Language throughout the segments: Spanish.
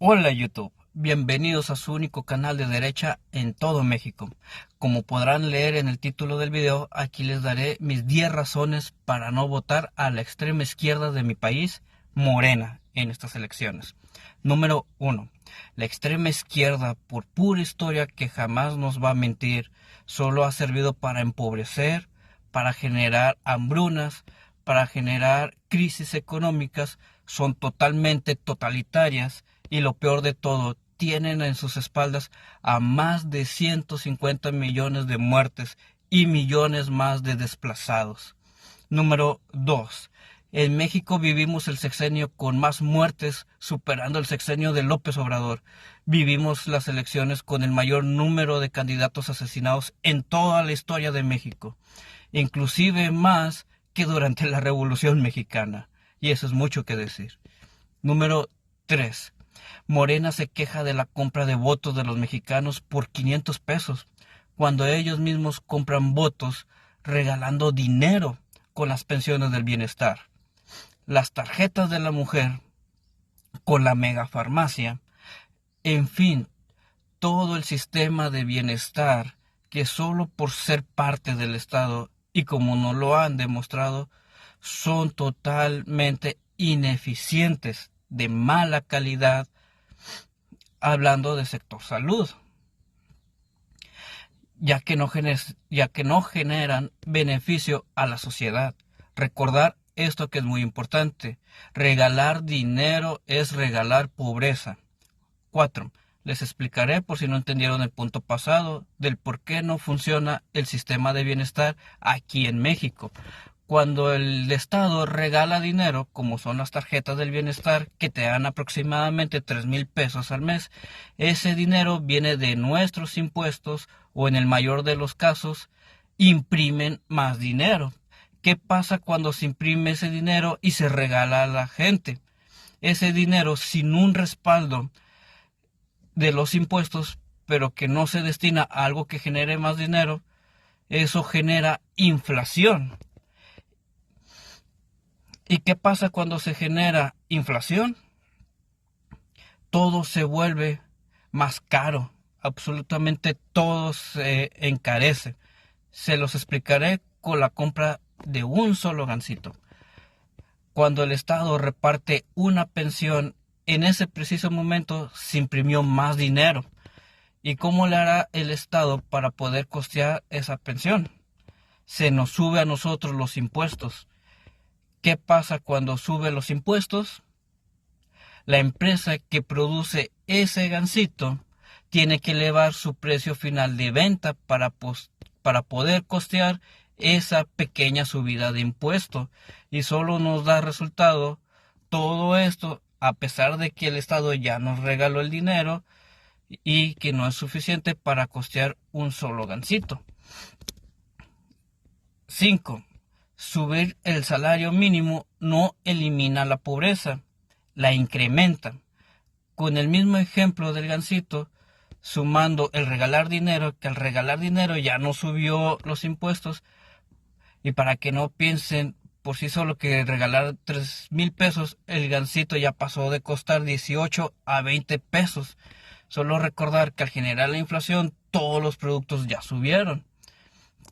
Hola YouTube, bienvenidos a su único canal de derecha en todo México. Como podrán leer en el título del video, aquí les daré mis 10 razones para no votar a la extrema izquierda de mi país, Morena, en estas elecciones. Número 1. La extrema izquierda, por pura historia que jamás nos va a mentir, solo ha servido para empobrecer, para generar hambrunas, para generar crisis económicas, son totalmente totalitarias y lo peor de todo, tienen en sus espaldas a más de 150 millones de muertes y millones más de desplazados. Número 2. En México vivimos el sexenio con más muertes, superando el sexenio de López Obrador. Vivimos las elecciones con el mayor número de candidatos asesinados en toda la historia de México, inclusive más que durante la Revolución Mexicana. Y eso es mucho que decir. Número 3. Morena se queja de la compra de votos de los mexicanos por 500 pesos, cuando ellos mismos compran votos regalando dinero con las pensiones del bienestar, las tarjetas de la mujer con la megafarmacia, en fin, todo el sistema de bienestar que solo por ser parte del Estado y como no lo han demostrado, son totalmente ineficientes, de mala calidad, hablando del sector salud, ya que no generan beneficio a la sociedad. Recordar esto que es muy importante: regalar dinero es regalar pobreza. 4. Les explicaré, por si no entendieron el punto pasado, del por qué no funciona el sistema de bienestar aquí en México. Cuando el Estado regala dinero, como son las tarjetas del bienestar, que te dan aproximadamente 3,000 pesos al mes, ese dinero viene de nuestros impuestos o, en el mayor de los casos, imprimen más dinero. ¿Qué pasa cuando se imprime ese dinero y se regala a la gente? Ese dinero, sin un respaldo de los impuestos, pero que no se destina a algo que genere más dinero, eso genera inflación. ¿Y qué pasa cuando se genera inflación? Todo se vuelve más caro, absolutamente todo se encarece. Se los explicaré con la compra de un solo gansito. Cuando el Estado reparte una pensión, en ese preciso momento se imprimió más dinero. ¿Y cómo le hará el Estado para poder costear esa pensión? Se nos sube a nosotros los impuestos. ¿Qué pasa cuando sube los impuestos? La empresa que produce ese gansito tiene que elevar su precio final de venta para poder costear esa pequeña subida de impuesto, y solo nos da resultado todo esto a pesar de que el Estado ya nos regaló el dinero y que no es suficiente para costear un solo gansito. 5. Subir el salario mínimo no elimina la pobreza, la incrementa. Con el mismo ejemplo del gansito, sumando el regalar dinero, que al regalar dinero ya no subió los impuestos, y para que no piensen por sí solo que regalar 3,000 pesos, el gansito ya pasó de costar 18 a 20 pesos. Solo recordar que al generar la inflación, todos los productos ya subieron,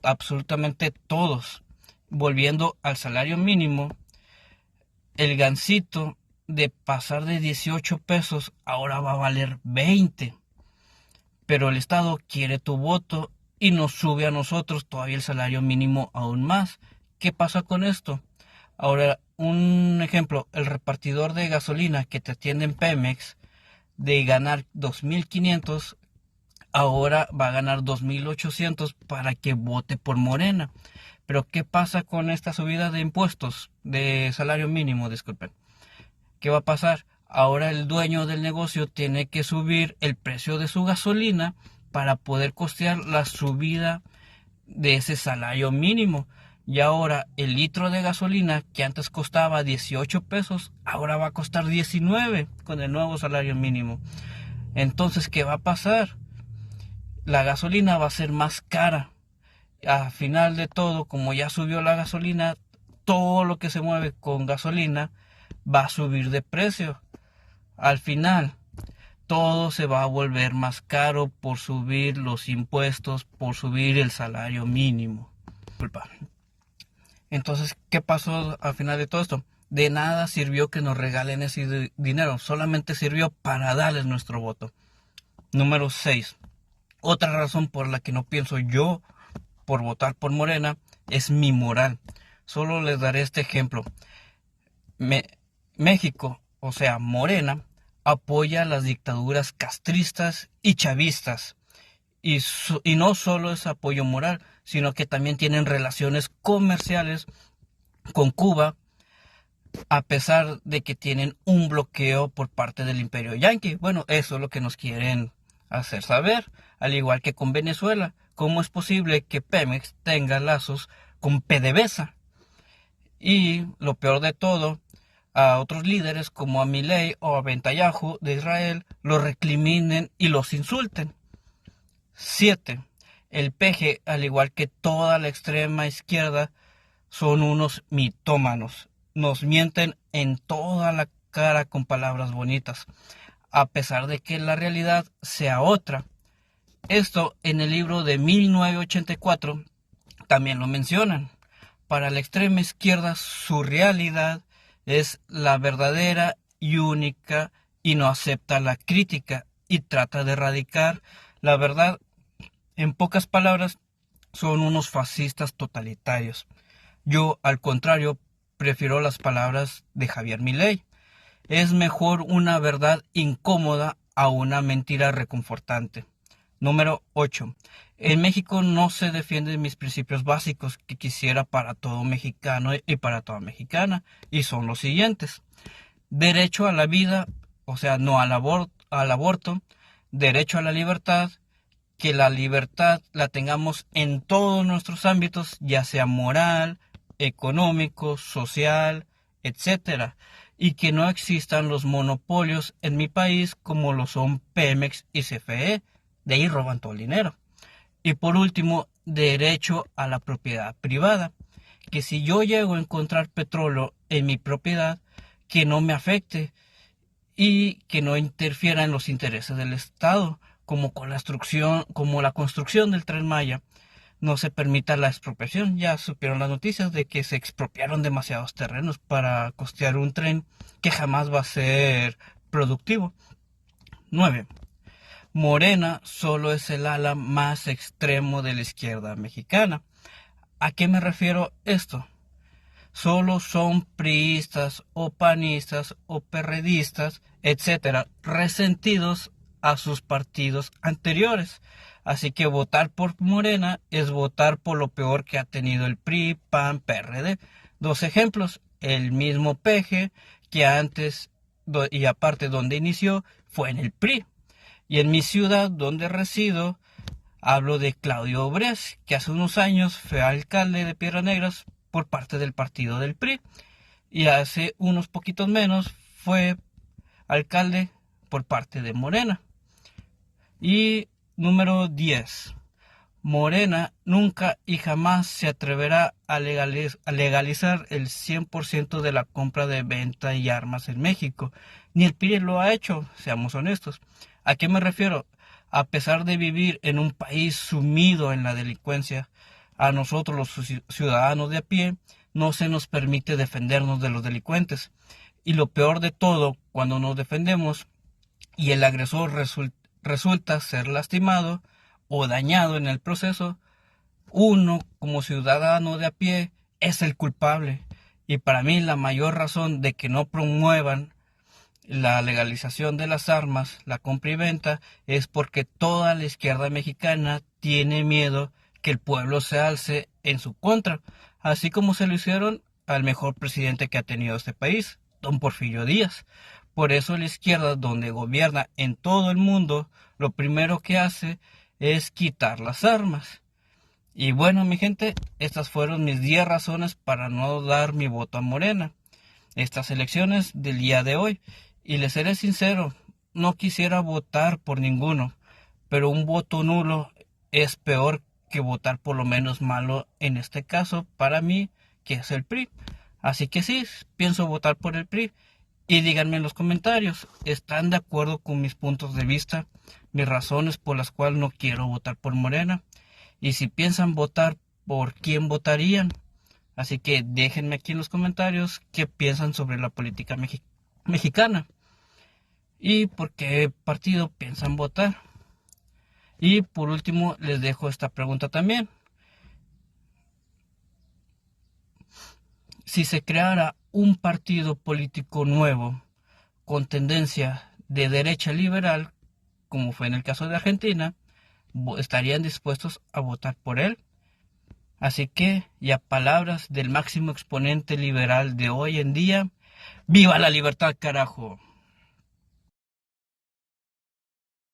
absolutamente todos. Volviendo al salario mínimo, el gansito, de pasar de 18 pesos, ahora va a valer 20. Pero el Estado quiere tu voto y nos sube a nosotros todavía el salario mínimo aún más. ¿Qué pasa con esto? Ahora, un ejemplo: el repartidor de gasolina que te atiende en Pemex, de ganar 2,500, ahora va a ganar 2,800 para que vote por Morena. Pero ¿qué pasa con esta subida de impuestos, de salario mínimo, disculpen? ¿Qué va a pasar? Ahora el dueño del negocio tiene que subir el precio de su gasolina para poder costear la subida de ese salario mínimo. Y ahora el litro de gasolina, que antes costaba 18 pesos, ahora va a costar 19 con el nuevo salario mínimo. Entonces, ¿qué va a pasar? La gasolina va a ser más cara. Al final de todo, como ya subió la gasolina, todo lo que se mueve con gasolina va a subir de precio. Al final, todo se va a volver más caro por subir los impuestos, por subir el salario mínimo. Disculpa. Entonces, ¿qué pasó al final de todo esto? De nada sirvió que nos regalen ese dinero, solamente sirvió para darles nuestro voto. Número 6. Otra razón por la que no pienso yo por votar por Morena es mi moral. Solo les daré este ejemplo. México, o sea, Morena, apoya las dictaduras castristas y chavistas. Y no solo es apoyo moral, sino que también tienen relaciones comerciales con Cuba, a pesar de que tienen un bloqueo por parte del Imperio Yanqui. Bueno, eso es lo que nos quieren hacer saber, al igual que con Venezuela. ¿Cómo es posible que Pemex tenga lazos con PDVSA? Y lo peor de todo, a otros líderes como a Milei o a Netanyahu de Israel los recriminen y los insulten. 7. El PG, al igual que toda la extrema izquierda, son unos mitómanos. Nos mienten en toda la cara con palabras bonitas, a pesar de que la realidad sea otra. Esto en el libro de 1984 también lo mencionan. Para la extrema izquierda su realidad es la verdadera y única y no acepta la crítica y trata de erradicar la verdad. En pocas palabras, son unos fascistas totalitarios. Yo, al contrario, prefiero las palabras de Javier Milei. Es mejor una verdad incómoda a una mentira reconfortante. Número 8. En México no se defienden mis principios básicos que quisiera para todo mexicano y para toda mexicana, y son los siguientes. Derecho a la vida, o sea, no al aborto, derecho a la libertad, que la libertad la tengamos en todos nuestros ámbitos, ya sea moral, económico, social, etcétera, y que no existan los monopolios en mi país como lo son Pemex y CFE, de ahí roban todo el dinero. Y por último, derecho a la propiedad privada, que si yo llego a encontrar petróleo en mi propiedad, que no me afecte y que no interfiera en los intereses del Estado, como la construcción del Tren Maya. No se permita la expropiación. Ya supieron las noticias de que se expropiaron demasiados terrenos para costear un tren que jamás va a ser productivo. 9. Morena solo es el ala más extremo de la izquierda mexicana. ¿A qué me refiero esto? Solo son priistas o panistas o perredistas, etcétera, resentidos a sus partidos anteriores. Así que votar por Morena es votar por lo peor que ha tenido el PRI, PAN, PRD. Dos ejemplos, el mismo PG que antes y aparte donde inició fue en el PRI. Y en mi ciudad donde resido hablo de Claudio Obrés, que hace unos años fue alcalde de Piedras Negras por parte del partido del PRI y hace unos poquitos menos fue alcalde por parte de Morena. Y número 10. Morena nunca y jamás se atreverá a legalizar el 100% de la compra de venta y armas en México. Ni el PRI lo ha hecho, seamos honestos. ¿A qué me refiero? A pesar de vivir en un país sumido en la delincuencia, a nosotros los ciudadanos de a pie no se nos permite defendernos de los delincuentes. Y lo peor de todo, cuando nos defendemos y el agresor resulta ser lastimado o dañado en el proceso, uno como ciudadano de a pie es el culpable. Y para mí la mayor razón de que no promuevan la legalización de las armas, la compra y venta, es porque toda la izquierda mexicana tiene miedo que el pueblo se alce en su contra, así como se lo hicieron al mejor presidente que ha tenido este país, don Porfirio Díaz. Por eso la izquierda, donde gobierna en todo el mundo, lo primero que hace es quitar las armas. Y bueno, mi gente, estas fueron mis 10 razones para no dar mi voto a Morena. Estas elecciones del día de hoy. Y les seré sincero, no quisiera votar por ninguno, pero un voto nulo es peor que votar por lo menos malo, en este caso, para mí, que es el PRI. Así que sí, pienso votar por el PRI. Y díganme en los comentarios, ¿están de acuerdo con mis puntos de vista, mis razones por las cuales no quiero votar por Morena? Y si piensan votar, ¿por quién votarían? Así que déjenme aquí en los comentarios qué piensan sobre la política mexicana y por qué partido piensan votar. Y por último les dejo esta pregunta también. Si se creara un partido político nuevo con tendencia de derecha liberal, como fue en el caso de Argentina, ¿estarían dispuestos a votar por él? Así que, y a palabras del máximo exponente liberal de hoy en día, ¡viva la libertad, carajo!